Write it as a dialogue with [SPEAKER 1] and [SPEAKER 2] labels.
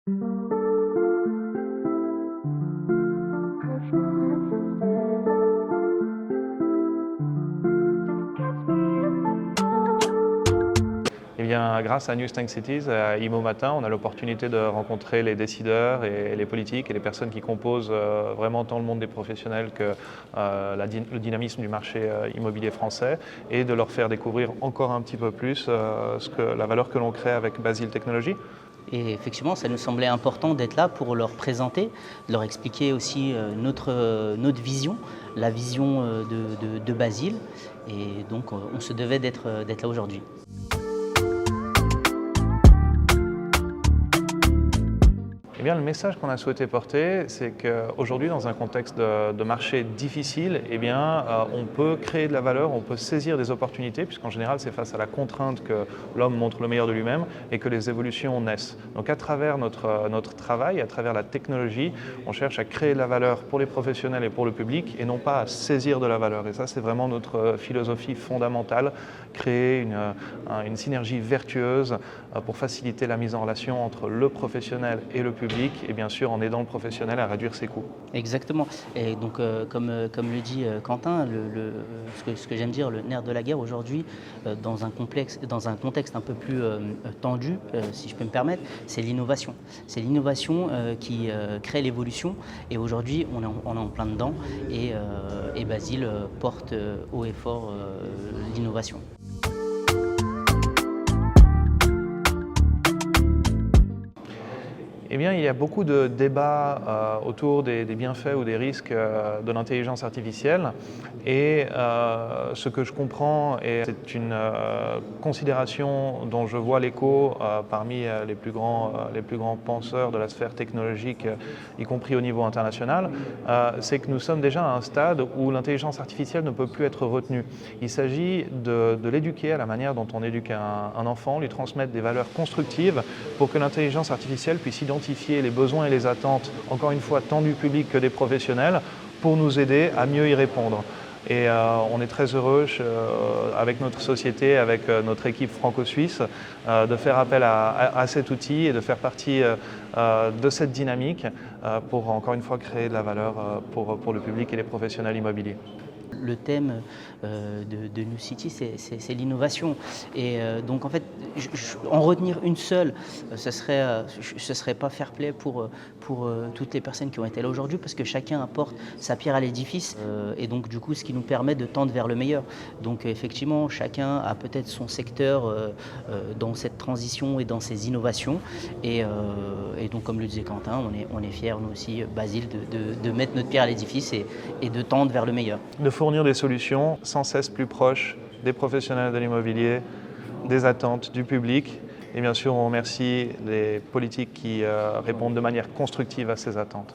[SPEAKER 1] Eh bien, grâce à New Tank Cities, à IMO Matin, on a l'opportunité de rencontrer les décideurs et les politiques et les personnes qui composent vraiment tant le monde des professionnels que le dynamisme du marché immobilier français et de leur faire découvrir encore un petit peu plus la valeur que l'on crée avec Basile Technologies.
[SPEAKER 2] Et effectivement, ça nous semblait important d'être là pour leur présenter, leur expliquer aussi notre vision, la vision de Basile. Et donc, on se devait d'être là aujourd'hui.
[SPEAKER 1] Eh bien, le message qu'on a souhaité porter, c'est qu'aujourd'hui, dans un contexte de marché difficile, eh bien, on peut créer de la valeur, on peut saisir des opportunités, puisqu'en général, c'est face à la contrainte que l'homme montre le meilleur de lui-même et que les évolutions naissent. Donc, à travers notre travail, à travers la technologie, on cherche à créer de la valeur pour les professionnels et pour le public, et non pas à saisir de la valeur. Et ça, c'est vraiment notre philosophie fondamentale, créer une synergie vertueuse pour faciliter la mise en relation entre le professionnel et le public, et bien sûr en aidant le professionnel à réduire ses coûts.
[SPEAKER 2] Exactement. Et donc, comme le dit Quentin, ce que j'aime dire, le nerf de la guerre aujourd'hui, dans un contexte un peu plus tendu, si je peux me permettre, c'est l'innovation. C'est l'innovation qui crée l'évolution. Et aujourd'hui, on est en plein dedans. Et Basile porte haut et fort l'innovation.
[SPEAKER 1] Eh bien, il y a beaucoup de débats autour des bienfaits ou des risques de l'intelligence artificielle. Et ce que je comprends, et c'est une considération dont je vois l'écho parmi les plus grands penseurs de la sphère technologique, y compris au niveau international, c'est que nous sommes déjà à un stade où l'intelligence artificielle ne peut plus être retenue. Il s'agit de l'éduquer à la manière dont on éduque un enfant, lui transmettre des valeurs constructives pour que l'intelligence artificielle puisse identifier les besoins et les attentes, encore une fois, tant du public que des professionnels, pour nous aider à mieux y répondre. Et on est très heureux avec notre société, avec notre équipe franco-suisse, de faire appel à cet outil et de faire partie de cette dynamique pour, encore une fois, créer de la valeur pour le public et les professionnels immobiliers.
[SPEAKER 2] Le thème de New City, c'est l'innovation. Et donc, en fait, en retenir une seule, ce serait pas fair play pour toutes les personnes qui ont été là aujourd'hui, parce que chacun apporte sa pierre à l'édifice. Et donc, du coup, ce qui nous permet de tendre vers le meilleur. Donc, effectivement, chacun a peut-être son secteur dans cette transition et dans ces innovations. Et donc, comme le disait Quentin, on est fiers, nous aussi, Basile, de mettre notre pierre à l'édifice et de tendre vers le meilleur.
[SPEAKER 1] De fournir des solutions sans cesse plus proches des professionnels de l'immobilier, des attentes du public. Et bien sûr, on remercie les politiques qui répondent de manière constructive à ces attentes.